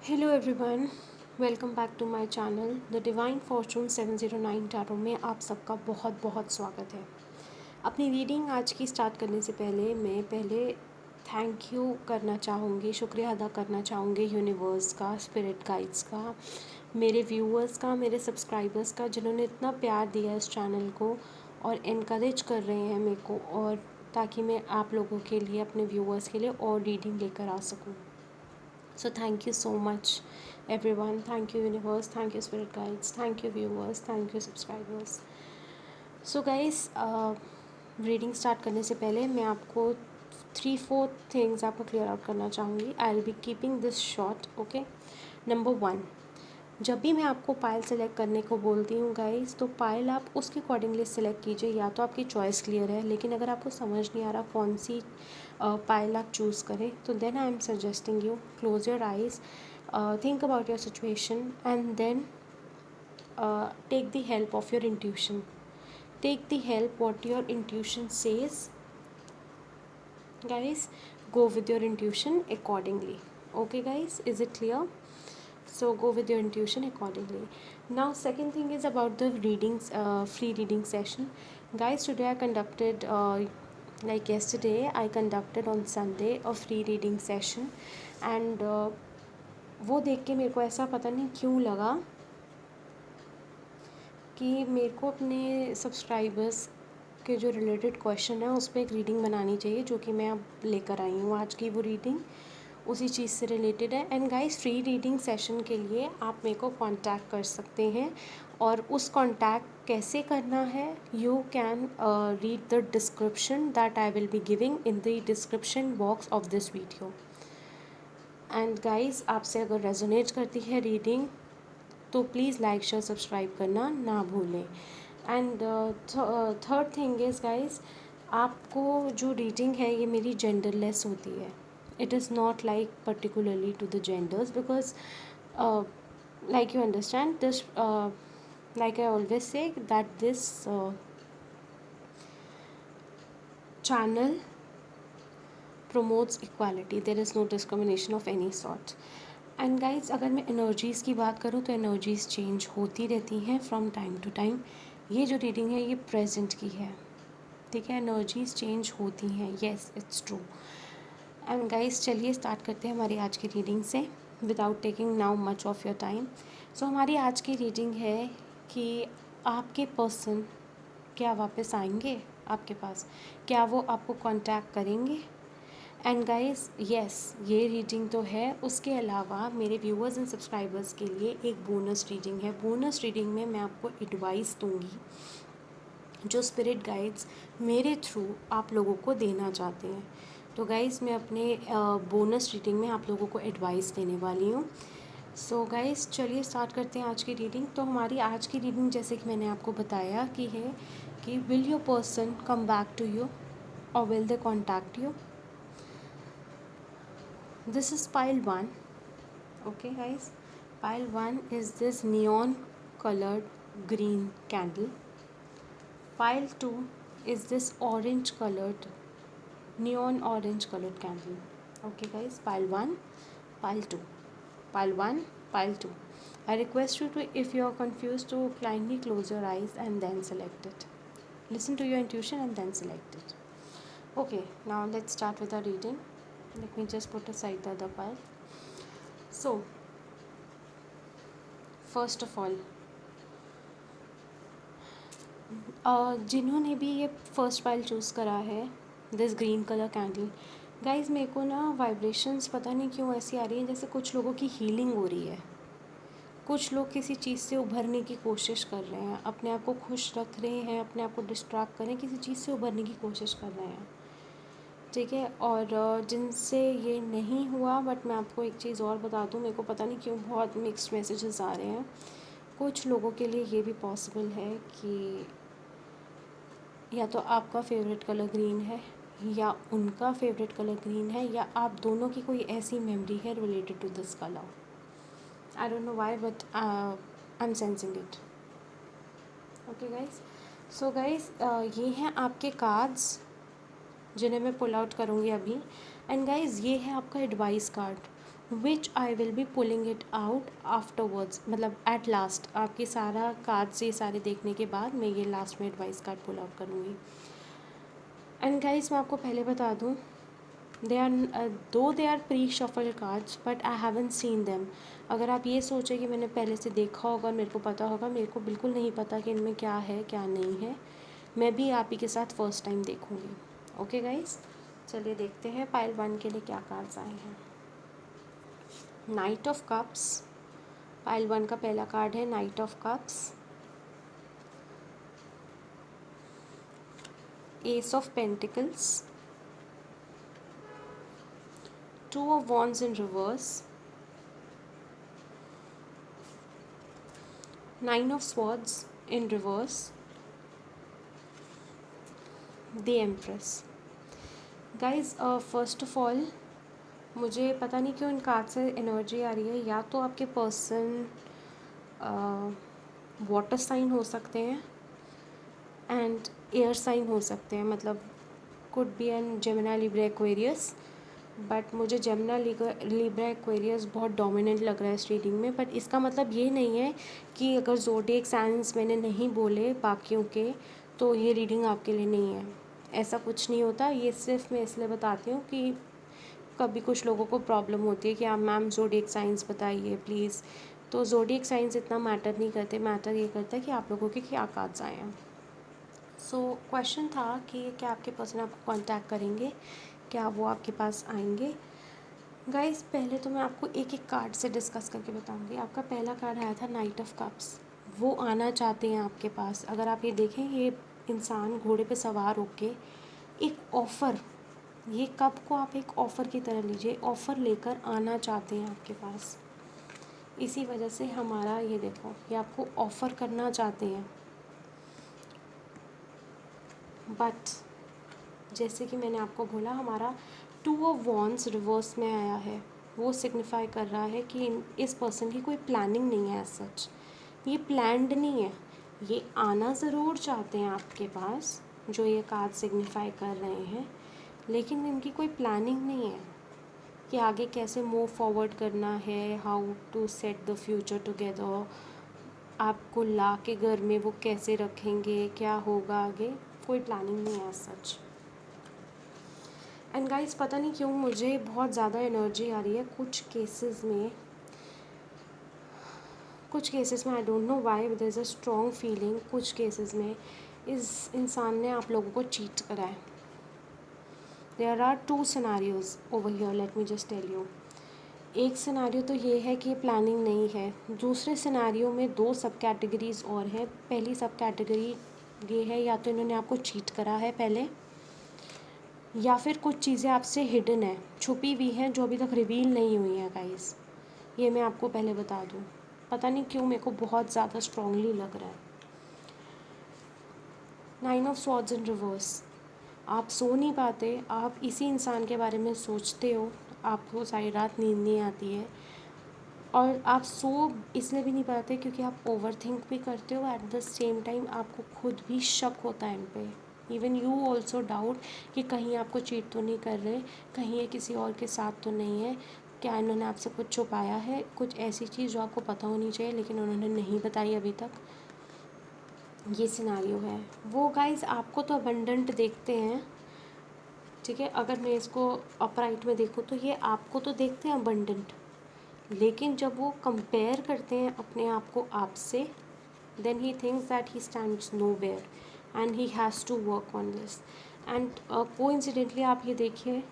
Hello everyone, welcome back to my channel the divine fortune 709 tarot में आप सबका बहुत बहुत स्वागत है। अपनी रीडिंग आज की स्टार्ट करने से पहले मैं थैंक यू करना चाहूँगी, शुक्रिया अदा करना चाहूँगी यूनिवर्स का, स्पिरिट गाइड्स का, मेरे व्यूअर्स का, मेरे सब्सक्राइबर्स का, जिन्होंने इतना प्यार दिया इस चैनल को और इनकरेज कर रहे हैं मेरे को, और ताकि मैं आप लोगों के लिए, अपने व्यूअर्स के लिए और रीडिंग लेकर आ सकूँ। So thank you so much everyone. Thank you universe, thank you spirit guides, thank you viewers, thank you subscribers. So guys, reading start करने से पहले मैं आपको 3-4 थिंग्स आपको क्लियर आउट करना चाहूँगी. I will be keeping this short. Okay. Number 1, जब भी मैं आपको पायल सेलेक्ट करने को बोलती हूँ गाइस, तो पायल आप उसके अकॉर्डिंगली सेलेक्ट कीजिए. या तो आपकी चॉइस क्लियर है, लेकिन अगर आपको समझ नहीं आ रहा कौन सी पायल आप चूज़ करें, तो then I am suggesting you close your eyes, think about your situation and then take the help of your intuition. Take the help what your intuition says. Guys, go with your intuition accordingly. Okay guys, is it clear? So go with your intuition accordingly. Now second thing is about the readings, free reading session. Guys, today I conducted like yesterday I conducted on Sunday a free reading session, and वो देख के मेरे को ऐसा पता नहीं क्यों लगा कि मेरे को अपने सब्सक्राइबर्स के जो रिलेटेड क्वेश्चन है उस पर एक रीडिंग बनानी चाहिए, जो कि मैं अब लेकर आई हूँ. आज की वो रीडिंग उसी चीज़ से रिलेटेड है. And guys, free reading session के लिए आप मेरे को कांटेक्ट कर सकते हैं, और उस कांटेक्ट कैसे करना है, you can read the description that I will be giving in the description box of this video. And guys, आपसे अगर रेजोनेट करती है रीडिंग तो प्लीज़ लाइक शेयर सब्सक्राइब करना ना भूलें. And third thing is guys, आपको जो रीडिंग है ये मेरी जेंडरलेस होती है. It is not like particularly to the genders, because like you understand this, like I always say that this channel promotes equality. There is no discrimination of any sort. And guys, अगर मैं energies की बात करूँ तो energies change होती रहती हैं from time to time. ये जो रीडिंग है ये प्रेजेंट की है, ठीक है. एनर्जीज़ चेंज होती हैं, yes, it's true. And guys, चलिए स्टार्ट करते हैं हमारी आज की रीडिंग से without taking now much of your time. So हमारी आज की रीडिंग है कि आपके पर्सन क्या वापस आएंगे आपके पास, क्या वो आपको कांटेक्ट करेंगे. एंड गाइस, येस, ये रीडिंग तो है. उसके अलावा मेरे व्यूअर्स एंड सब्सक्राइबर्स के लिए एक बोनस रीडिंग है. बोनस रीडिंग में मैं आपको एडवाइस दूंगी जो स्पिरिट गाइड्स मेरे थ्रू आप लोगों को देना चाहते हैं. तो गाइस, मैं अपने बोनस रीडिंग में आप लोगों को एडवाइस देने वाली हूँ. सो गाइस, चलिए स्टार्ट करते हैं आज की रीडिंग. तो हमारी आज की रीडिंग, जैसे कि मैंने आपको बताया कि है कि will your person come back to you और will they contact you. This is pile 1. Okay guys, pile 1 is this neon colored green candle. Pile 2 is this orange colored, neon orange colored candle. Okay guys, pile 1, pile 2, pile 1, pile 2. I request you to, if you are confused, to kindly close your eyes and then select it. Listen to your intuition and then select it. Okay, now let's start with our reading. Let me just put aside the other pile. So, first of all, जिन्होंने भी ये first pile choose करा है, this green colour candle, guys, मेरे को ना vibrations पता नहीं क्यों ऐसी आ रही हैं जैसे कुछ लोगों की हीलिंग हो रही है. कुछ लोग किसी चीज़ से उभरने की कोशिश कर रहे हैं, अपने आप को खुश रख रहे हैं, अपने आप को डिस्ट्रैक्ट करें, किसी चीज़ से उभरने की कोशिश कर रहे हैं, ठीक है. और जिनसे ये नहीं हुआ, बट मैं आपको एक चीज़ और बता दूँ, मेरे को पता नहीं क्यों बहुत मिक्स्ड मैसेजेस आ रहे हैं. कुछ लोगों के लिए ये भी पॉसिबल है कि या तो आपका फेवरेट कलर ग्रीन है या उनका फेवरेट कलर ग्रीन है, या आप दोनों की कोई ऐसी मेमोरी है related to this colour. I don't know why, but I am sensing it. Okay guys, so guys, ये हैं आपके कार्ड्स जिन्हें मैं पुल आउट करूँगी अभी. एंड गाइस, ये है आपका advice card. Which I will be pulling it out afterwards, मतलब एट लास्ट आपकी सारा कार्ड से सारे देखने के बाद मैं ये लास्ट में एडवाइस कार्ड पुल आउट करूँगी। एंड गाइस मैं आपको पहले बता दूँ, they are they are pre shuffle cards but I haven't seen them. अगर आप ये सोचें कि मैंने पहले से देखा होगा, मेरे को पता होगा, मेरे को बिल्कुल नहीं पता कि इनमें क्या है क्या नहीं है। मैं भी आप ही के साथ फर्स्ट टाइम देखूँगी। ओके गाइस, चलिए देखते हैं पाइल 1 के लिए क्या कार्ड्स आए हैं। नाइट ऑफ कप्स, पाइल 1 का पहला कार्ड है night of cups, S of pentacles, two of wands in reverse, nine of swords in reverse, the empress. Guys first of all मुझे पता नहीं क्यों इन कार्ड से एनर्जी आ रही है, या तो आपके पर्सन वाटर साइन हो सकते हैं एंड एयर साइन हो सकते हैं, मतलब could be an Gemini Libra Aquarius, but मुझे जेमिनी लिब्रा एक्वेरियस बहुत डोमिनेंट लग रहा है इस रीडिंग में। बट इसका मतलब ये नहीं है कि अगर ज़ोडिएक साइंस मैंने नहीं बोले बाकियों के तो ये रीडिंग आपके लिए नहीं है, ऐसा कुछ नहीं होता। ये सिर्फ मैं इसलिए बताती हूँ कि कभी कुछ लोगों को प्रॉब्लम होती है कि आप मैम ज़ोडिएक साइंस बताइए प्लीज़, तो ज़ोडिएक साइंस इतना मैटर नहीं करते, मैटर ये करता है कि आप लोगों के क्या कार्ड्स आए हैं। सो क्वेश्चन था कि क्या आपके पर्सन आपको कांटेक्ट करेंगे, क्या वो आपके पास आएंगे। गाइस पहले तो मैं आपको एक एक कार्ड से डिस्कस करके बताऊंगी। आपका पहला कार्ड आया था नाइट ऑफ कप्स, वो आना चाहते हैं आपके पास। अगर आप ये देखें, ये इंसान घोड़े पे सवार होके एक ऑफ़र, ये कप को आप एक ऑफ़र की तरह लीजिए, ऑफ़र लेकर आना चाहते हैं आपके पास। इसी वजह से हमारा ये देखो, ये आपको ऑफ़र करना चाहते हैं, बट जैसे कि मैंने आपको बोला हमारा टू ऑफ वॉन्ड्स रिवर्स में आया है, वो सिग्निफाई कर रहा है कि इस पर्सन की कोई प्लानिंग नहीं है एज सच, ये प्लान्ड नहीं है, ये आना ज़रूर चाहते हैं आपके पास, जो ये कार्ड सिग्निफाई कर रहे हैं, लेकिन इनकी कोई प्लानिंग नहीं है कि आगे कैसे मूव फॉरवर्ड करना है, how to set the future together, आपको ला के घर में वो कैसे रखेंगे, क्या होगा आगे, कोई प्लानिंग नहीं है एज सच। एंड गाइस पता नहीं क्यों मुझे बहुत ज़्यादा एनर्जी आ रही है कुछ केसेस में I don't know why there is a strong feeling, कुछ केसेस में इस इंसान ने आप लोगों को चीट करा है। There are two scenarios over here, let me just tell you. एक सिनारियो तो ये है कि प्लानिंग नहीं है, दूसरे सिनारियो में दो सब कैटेगरीज और है। पहली सब कैटेगरी ये है, या तो इन्होंने आपको चीट करा है पहले, या फिर कुछ चीज़ें आपसे हिडन है, छुपी हुई हैं, जो अभी तक रिवील नहीं हुई हैं गाइस। ये मैं आपको पहले बता दूँ, पता नहीं क्यों मेरे को बहुत ज़्यादा स्ट्रांगली लग रहा है। Nine of swords in reverse, आप सो नहीं पाते, आप इसी इंसान के बारे में सोचते हो, आपको सारी रात नींद नहीं आती है, और आप सो इसलिए भी नहीं पाते क्योंकि आप ओवर थिंक भी करते हो, एट द सेम टाइम आपको खुद भी शक होता है इन पे। इवन यू ऑल्सो डाउट कि कहीं आपको चीट तो नहीं कर रहे, कहीं ये किसी और के साथ तो नहीं है, क्या इन्होंने आपसे कुछ छुपाया है, कुछ ऐसी चीज़ जो आपको पता होनी चाहिए लेकिन उन्होंने नहीं बताई अभी तक। ये सिनारियो है। वो गाइस आपको तो अबंडेंट देखते हैं, ठीक है, अगर मैं इसको अपराइट में देखूँ तो ये आपको तो देखते हैं अबंडेंट, लेकिन जब वो कंपेयर करते हैं अपने आप को आपसे, then he thinks that he stands nowhere and he has to work on this. And coincidentally आप ये देखिए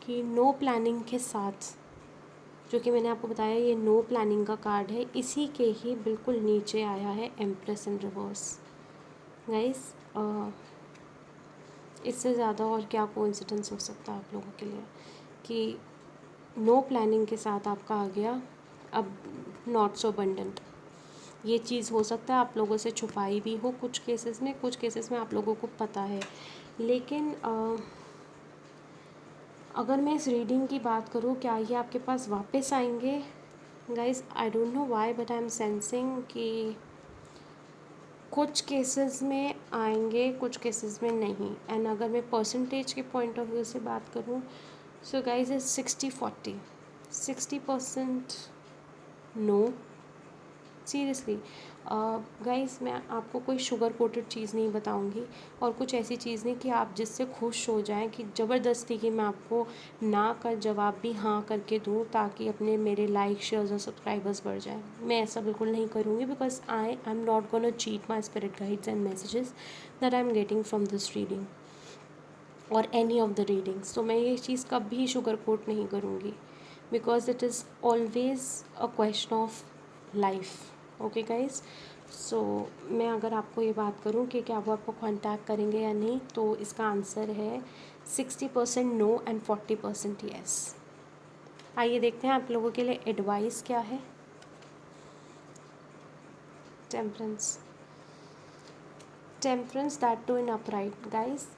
कि नो प्लानिंग के साथ, जो कि मैंने आपको बताया ये नो प्लानिंग का कार्ड है, इसी के ही बिल्कुल नीचे आया है एम्प्रेस इन रिवर्स। गाइस इससे ज़्यादा और क्या कोइंसिडेंस हो सकता है आप लोगों के लिए कि नो प्लानिंग के साथ आपका आ गया अब नॉट सो अबंडेंट। ये चीज़ हो सकता है आप लोगों से छुपाई भी हो कुछ केसेस में आप लोगों को पता है, लेकिन अगर मैं इस रीडिंग की बात करूँ, क्या ये आपके पास वापस आएंगे guys? I don't know Y but I am sensing कि कुछ केसेस में आएंगे, कुछ केसेस में नहीं। एंड अगर मैं परसेंटेज के पॉइंट ऑफ व्यू से बात करूँ, so guys is 60-40, 60% no. Seriously guys, मैं आपको कोई शुगर कोटेड चीज़ नहीं बताऊंगी और कुछ ऐसी चीज़ नहीं कि आप जिससे खुश हो जाएं कि ज़बरदस्ती कि मैं आपको ना का जवाब भी हाँ करके दूं ताकि अपने मेरे लाइक शेयर्स और सब्सक्राइबर्स बढ़ जाएं। मैं ऐसा बिल्कुल नहीं करूँगी because I am not gonna cheat my spirit guides and messages that I am getting from this reading और एनी ऑफ द रीडिंग्स। तो मैं ये चीज़ कभी शुगर कोट नहीं करूँगी because it is always a question of life. Okay guys, so मैं अगर आपको ये बात करूँ कि क्या वो आपको कांटेक्ट करेंगे या नहीं, तो इसका आंसर है 60% नो एंड 40% येस। आइए देखते हैं आप लोगों के लिए एडवाइस क्या है। Temperance, temperance that too in upright. Guys,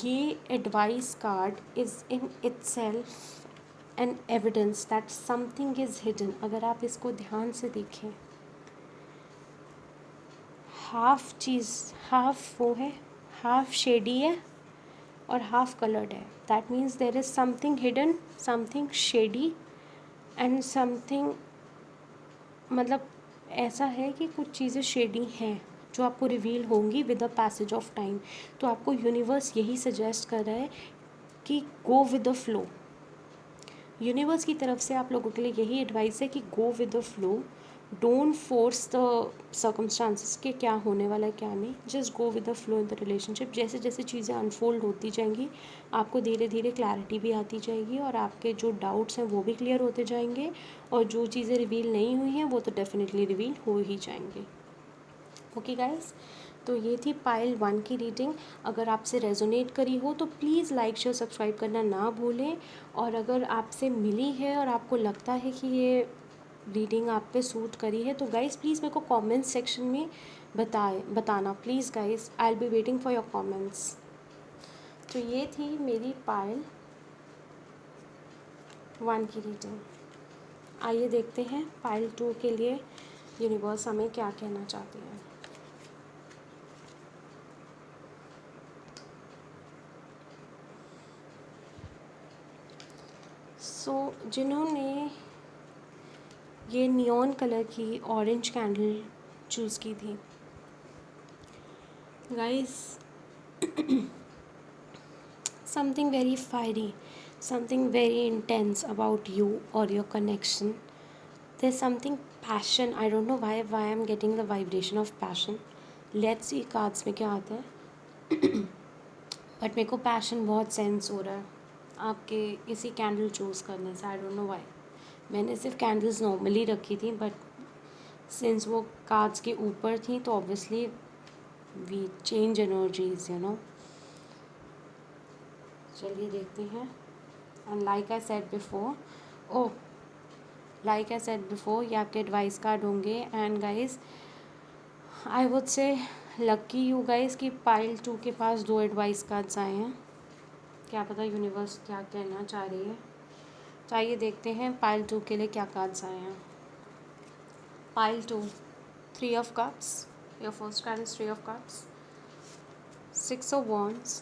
ये advice card is in itself an evidence that something is hidden. अगर आप इसको ध्यान से देखें, हाफ चीज़, हाफ वो है, हाफ शेडी है और हाफ कलर्ड है। That means there is something hidden, something shady and something, मतलब ऐसा है कि कुछ चीज़ें शेडी हैं जो आपको रिवील होंगी with the passage of time. तो आपको यूनिवर्स यही सजेस्ट कर रहा है कि go with the flow. Universe की तरफ से आप लोगों के लिए यही एडवाइस है कि go with the flow, don't force the circumstances के क्या होने वाला है क्या नहीं, just go with the flow in the relationship. जैसे जैसे चीज़ें अनफोल्ड होती जाएंगी आपको धीरे धीरे क्लैरिटी भी आती जाएगी और आपके जो डाउट्स हैं वो भी क्लियर होते जाएंगे और जो चीज़ें रिवील नहीं हुई हैं वो तो डेफिनेटली रिवील हो ही जाएंगे। ओके गाइस, तो ये थी पाइल 1 की रीडिंग। अगर आपसे रेजोनेट करी हो तो प्लीज़ लाइक शेयर सब्सक्राइब करना ना भूलें। और अगर आपसे मिली है और आपको लगता है कि ये रीडिंग आप पे सूट करी है तो गाइस प्लीज़ मेरे को कमेंट सेक्शन में बताना please guys, I will be waiting for your comments. तो ये थी मेरी पाइल 1 की रीडिंग। आइए देखते हैं पाइल 2 के लिए यूनिवर्स हमें क्या कहना चाहती है। जिन्होंने ये नियॉन कलर की ऑरेंज कैंडल चूज़ की थी guys, something very fiery, something very intense about you और your connection. There is something passion, I don't know why I am getting the vibration of passion. Let's see cards में क्या आता है but मेरे को passion बहुत sense हो रहा है आपके किसी कैंडल चूज़ करने से। आई डोंट नो व्हाई, मैंने सिर्फ कैंडल्स नॉर्मली रखी थी बट सिंस वो कार्ड्स के ऊपर थी तो obviously we change energies, you know. चलिए देखते हैं। And like I said before, like I said before, ये आपके एडवाइस कार्ड होंगे। And guys, I would say lucky you guys कि पाइल 2 के पास 2 एडवाइस कार्ड्स आए हैं। क्या पता यूनिवर्स क्या कहना चाह रही है। तो आइए देखते हैं पाइल 2 के लिए क्या कार्ड्स आए हैं। Pile 2, 3 of cups, your first card is 3 of cups, 6 of wands,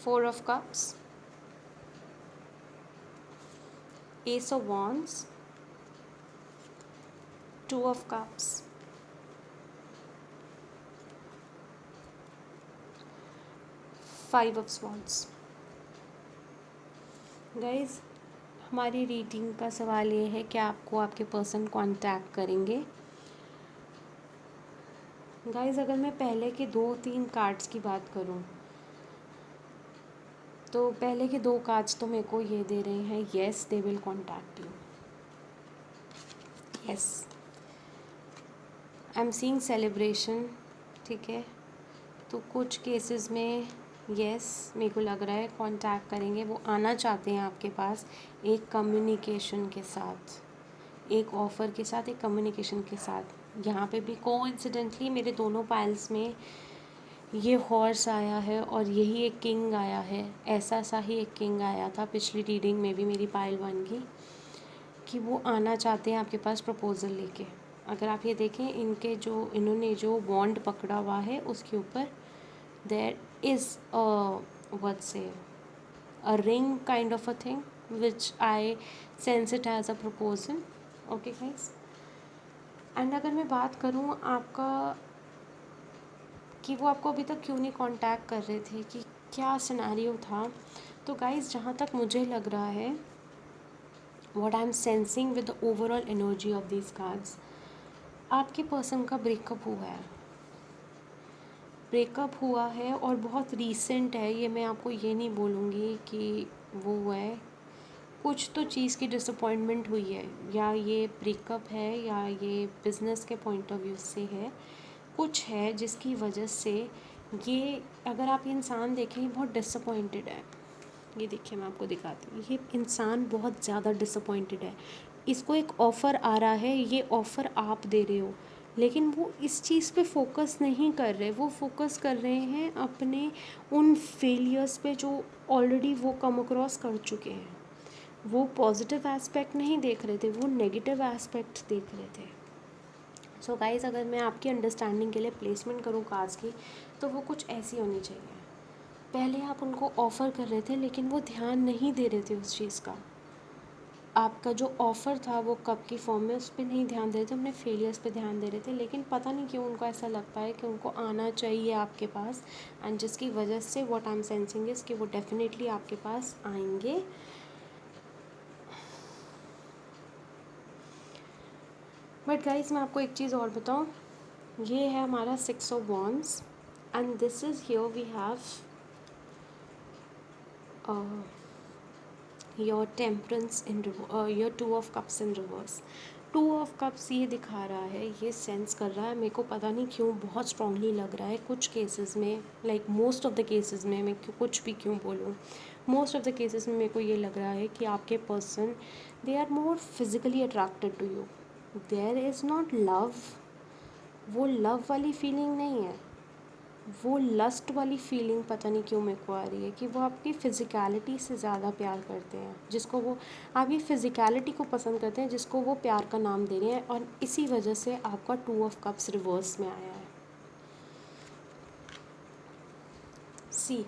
4 of cups, ace of wands, 2 of cups, 5 of swords। Guys, हमारी रीडिंग का सवाल ये है कि आपको आपके पर्सन कांटेक्ट करेंगे। गाइज, अगर मैं पहले के 2-3 कार्ड्स की बात करूं तो पहले के 2 कार्ड्स तो मेरे को ये दे रहे हैं yes they will contact you. Yes, I am seeing celebration, ठीक है। तो कुछ केसेस में येस मेरे को लग रहा है कांटेक्ट करेंगे, वो आना चाहते हैं आपके पास एक कम्युनिकेशन के साथ, एक ऑफ़र के साथ, एक कम्युनिकेशन के साथ। यहाँ पे भी कोइंसिडेंटली मेरे दोनों पाइल्स में ये हॉर्स आया है और यही एक किंग आया है। ऐसा सा ही एक किंग आया था पिछली रीडिंग में भी मेरी पाइल 1 की, कि वो आना चाहते हैं आपके पास प्रपोज़ल लेके। अगर आप ये देखें, इन्होंने जो वॉन्ड पकड़ा हुआ है उसके ऊपर there is what say a ring kind of a thing which I sense it as a proposal. Okay guys, and अगर मैं बात करूँ आपका कि वो आपको अभी तक क्यों नहीं कांटेक्ट कर रहे थे, कि क्या सिनेरियो था, तो गाइस जहाँ तक मुझे लग रहा है, what I am sensing with the overall energy of these cards, आपके पर्सन का ब्रेकअप हुआ है और बहुत रीसेंट है। ये मैं आपको ये नहीं बोलूँगी कि वो हुआ है, कुछ तो चीज़ की डिसअपॉइंटमेंट हुई है, या ये ब्रेकअप है या ये बिज़नेस के पॉइंट ऑफ व्यू से है, कुछ है जिसकी वजह से ये, अगर आप ये इंसान देखें, ये बहुत डिसअपॉइंटेड है। ये देखिए मैं आपको दिखाती हूँ, ये इंसान बहुत ज़्यादा डिसअपॉइंटेड है। इसको एक ऑफ़र आ रहा है, ये ऑफ़र आप दे रहे हो, लेकिन वो इस चीज़ पे फोकस नहीं कर रहे, वो फोकस कर रहे हैं अपने उन फेलियर्स पे जो ऑलरेडी वो कम अक्रॉस कर चुके हैं। वो पॉजिटिव एस्पेक्ट नहीं देख रहे थे, वो नेगेटिव एस्पेक्ट देख रहे थे। सो गाइज़, अगर मैं आपकी अंडरस्टैंडिंग के लिए प्लेसमेंट करूँ कार्ड्स की, तो वो कुछ ऐसी होनी चाहिए। पहले आप उनको ऑफ़र कर रहे थे, लेकिन वो ध्यान नहीं दे रहे थे उस चीज़ का। आपका जो ऑफ़र था वो कप की फॉर्म में, उस पर नहीं ध्यान दे रहे थे, अपने फेलियर्स पे ध्यान दे रहे थे। लेकिन पता नहीं क्यों उनको ऐसा लगता है कि उनको आना चाहिए आपके पास, एंड जिसकी वजह से what I am sensing is कि वो डेफिनेटली आपके पास आएंगे। बट गाइस, मैं आपको एक चीज़ और बताऊँ, ये है हमारा 6 of wands, and this is here we have your temperance in your 2 of cups in reverse. 2 of cups ये दिखा रहा है, ये सेंस कर रहा है, मेरे को पता नहीं क्यों बहुत स्ट्रांगली लग रहा है कुछ केसेस में, like most of the cases में, मैं कुछ भी क्यों बोलूँ, मोस्ट ऑफ द केसेस में मेरे को ये लग रहा है कि आपके person, they are more physically attracted to you. There is not love, वो लव वाली फीलिंग नहीं है, वो लस्ट वाली फीलिंग पता नहीं क्यों मेरे को आ रही है, कि वो आपकी फ़िज़िकलिटी से ज़्यादा प्यार करते हैं, जिसको वो, आप ये फ़िज़िकलिटी को पसंद करते हैं जिसको वो प्यार का नाम दे रहे हैं, और इसी वजह से आपका 2 ऑफ कप्स रिवर्स में आया है। सी,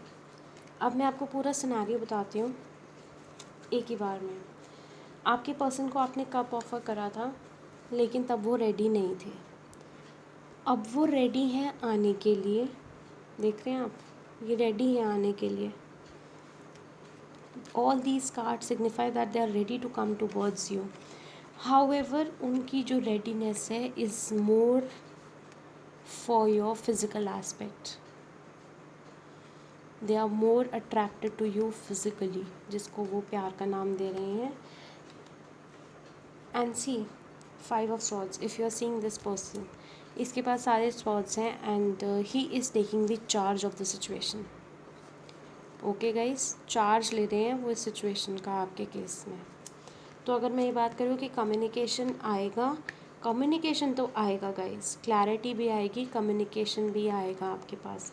अब मैं आपको पूरा सिनेरियो बताती हूँ एक ही बार में। आपके पर्सन को आपने कप ऑफ़र करा था, लेकिन तब वो रेडी नहीं थे। अब वो रेडी हैं आने के लिए, देख रहे हैं आप, ये रेडी है आने के लिए। All these cards signify that they are ready to come towards you. However, उनकी जो readiness है is more for your physical aspect. They are more attracted to you physically, जिसको वो प्यार का नाम दे रहे हैं। And see, 5 of swords, if you are seeing this person, इसके पास सारे swords हैं, and he is taking the charge of the situation. Okay guys, charge ले रहे हैं वो इस सिचुएशन का आपके केस में। तो अगर मैं ये बात करूँ कि कम्युनिकेशन आएगा, कम्युनिकेशन तो आएगा गाइस, क्लैरिटी भी आएगी, कम्युनिकेशन भी आएगा आपके पास,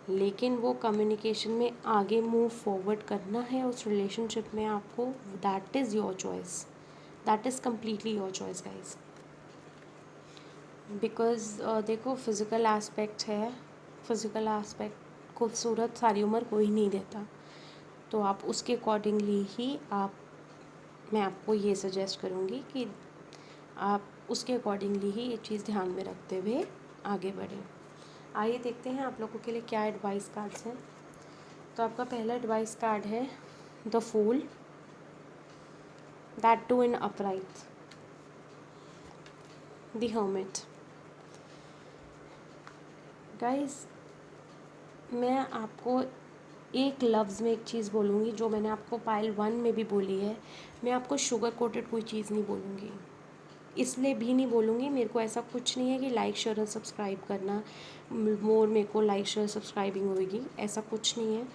लेकिन वो कम्युनिकेशन में आगे मूव फॉरवर्ड करना है उस रिलेशनशिप में आपको, that is your choice, that is completely your choice guys. Because देखो, फिज़िकल एस्पेक्ट है, फिज़िकल एस्पेक्ट खूबसूरत सारी उम्र कोई नहीं देता, तो आप उसके अकॉर्डिंगली ही मैं आपको ये सजेस्ट करूँगी कि आप उसके अकॉर्डिंगली ही ये चीज़ ध्यान में रखते हुए आगे बढ़ें। आइए देखते हैं आप लोगों के लिए क्या एडवाइस कार्ड्स हैं। तो आपका पहला एडवाइस कार्ड है the fool, that too in upright, the hermit. Guys, मैं आपको एक लफ्ज़ में एक चीज़ बोलूँगी जो मैंने आपको पाइल 1 में भी बोली है, मैं आपको शुगर कोटेड कोई चीज़ नहीं बोलूँगी, इसलिए भी नहीं बोलूँगी, मेरे को ऐसा कुछ नहीं है कि लाइक शेयर और सब्सक्राइब करना मोर मेरे को लाइक शेयर सब्सक्राइबिंग होगी, ऐसा कुछ नहीं है।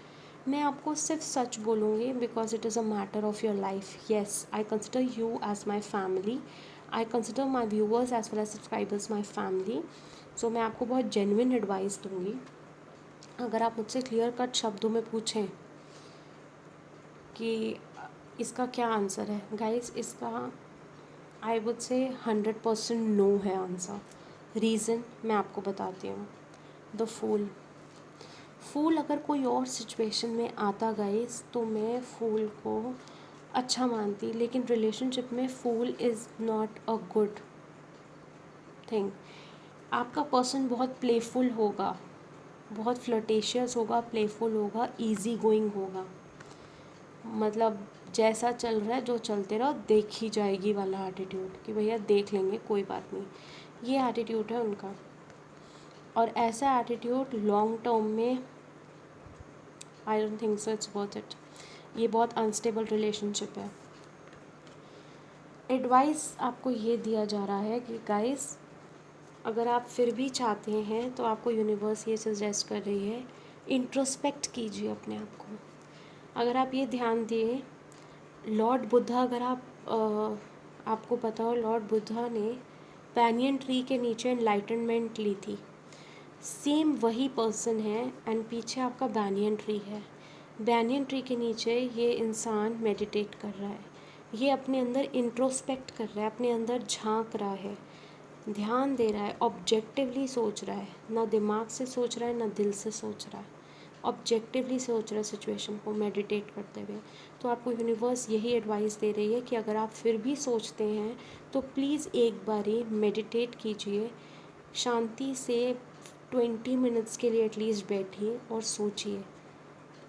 मैं आपको सिर्फ सच बोलूँगी, because it is a matter of your life. Yes, I consider you as my family, I consider my viewers as well as subscribers my family. So मैं आपको बहुत जेन्युइन एडवाइस दूँगी। अगर आप मुझसे क्लियर कट शब्दों में पूछें कि इसका क्या आंसर है, गाइस, इसका आई वुड से 100% नो है आंसर। रीज़न मैं आपको बताती हूँ। द फूल, फूल अगर कोई और सिचुएशन में आता गाइस तो मैं फूल को अच्छा मानती, लेकिन रिलेशनशिप में fool is not a good thing. आपका पर्सन बहुत प्लेफुल होगा, बहुत फ्लर्टेशियस होगा, प्लेफुल होगा, इजी गोइंग होगा, मतलब जैसा चल रहा है जो चलते रहो, देखी जाएगी वाला एटीट्यूड कि भैया देख लेंगे कोई बात नहीं, ये एटीट्यूड है उनका। और ऐसा एटीट्यूड लॉन्ग टर्म में I don't think so it's worth it. ये बहुत अनस्टेबल रिलेशनशिप है। एडवाइस आपको ये दिया जा रहा है कि गाइस अगर आप फिर भी चाहते हैं तो आपको यूनिवर्स ये सजेस्ट कर रही है, इंट्रोस्पेक्ट कीजिए अपने आप को। अगर आप ये ध्यान दिए, लॉर्ड बुद्धा, अगर आपको पता हो, लॉर्ड बुद्धा ने बैनियन ट्री के नीचे एनलाइटनमेंट ली थी। सेम वही पर्सन है एंड पीछे आपका बैनियन ट्री है। बैनियन ट्री के नीचे ये इंसान मेडिटेट कर रहा है, ये अपने अंदर इंट्रोस्पेक्ट कर रहा है, अपने अंदर झांक रहा है, ध्यान दे रहा है, ऑब्जेक्टिवली सोच रहा है, ना दिमाग से सोच रहा है ना दिल से सोच रहा है, ऑब्जेक्टिवली सोच रहा है सिचुएशन को मेडिटेट करते हुए। तो आपको यूनिवर्स यही एडवाइस दे रही है कि अगर आप फिर भी सोचते हैं तो प्लीज़ एक बारी मेडिटेट कीजिए, शांति से 20 मिनट्स के लिए एटलीस्ट बैठिए और सोचिए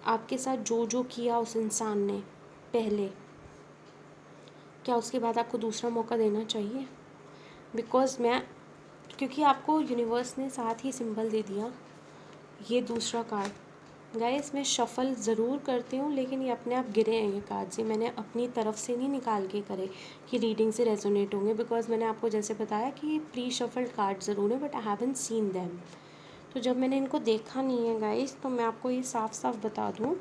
आपके साथ जो जो किया उस इंसान ने पहले, क्या उसके बाद आपको दूसरा मौका देना चाहिए? क्योंकि आपको यूनिवर्स ने साथ ही सिंबल दे दिया, ये दूसरा कार्ड। गाइस मैं शफ़ल ज़रूर करती हूँ, लेकिन ये अपने आप गिरे हैं ये कार्ड्स, ये मैंने अपनी तरफ से नहीं निकाल के करे कि रीडिंग से रेजोनेट होंगे, बिकॉज मैंने आपको जैसे बताया कि ये प्री शफल्ड कार्ड ज़रूर है, but I haven't seen them. तो जब मैंने इनको देखा नहीं है गाइस, तो मैं आपको ये साफ साफ बता दूँ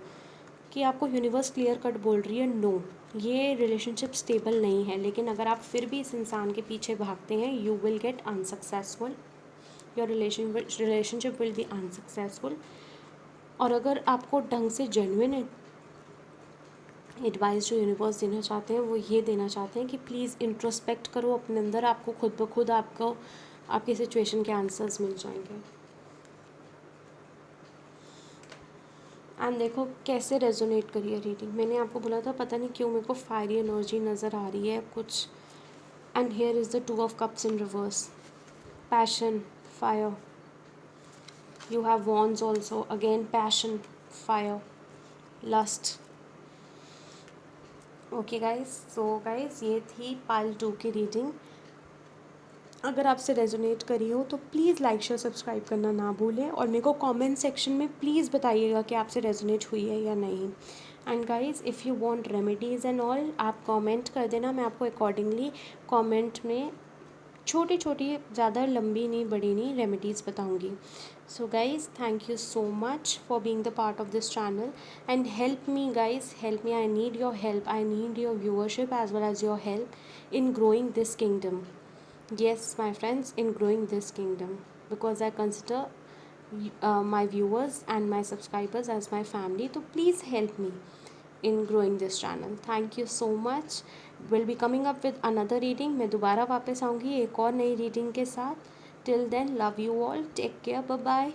कि आपको यूनिवर्स क्लियर कट बोल रही है, नो ये रिलेशनशिप स्टेबल नहीं है। लेकिन अगर आप फिर भी इस इंसान के पीछे भागते हैं, you will get unsuccessful, your relationship will be unsuccessful. और अगर आपको ढंग से जेन्युइन एडवाइस जो यूनिवर्स देना चाहते हैं वो ये देना चाहते हैं कि प्लीज़ इंट्रोस्पेक्ट करो अपने अंदर, आपको खुद ब खुद आपको आपकी सिचुएशन के आंसर्स मिल जाएंगे। एंड देखो कैसे रेजोनेट करिए रीडिंग। मैंने आपको बोला था पता नहीं क्यों मेरे को फायरी एनर्जी नज़र आ रही है कुछ। And here is the 2 of cups in reverse, passion, fire, you have wands also, again passion, fire, lust. Okay guys, so guys ये थी पार्ट 2 की रीडिंग। अगर आपसे रेजोनेट करी हो तो प्लीज़ लाइक शेयर सब्सक्राइब करना ना भूलें, और मेरे को कमेंट सेक्शन में प्लीज़ बताइएगा कि आपसे रेजोनेट हुई है या नहीं। And guys if you want remedies and all, आप कमेंट कर देना, मैं आपको अकॉर्डिंगली कमेंट में छोटी छोटी, ज़्यादा लंबी नहीं बड़ी नहीं, रेमेडीज़ बताऊंगी। So guys thank you so much for being the part of this channel and help me guys, help me, I need your help, I need your viewership as well as your help in growing this kingdom. Yes, my friends, in growing this kingdom, because I consider my viewers and my subscribers as my family. So please help me in growing this channel. Thank you so much. We'll be coming up with another reading. मैं दोबारा वापस आऊँगी एक और नई reading के साथ. Till then, love you all. Take care. Bye bye.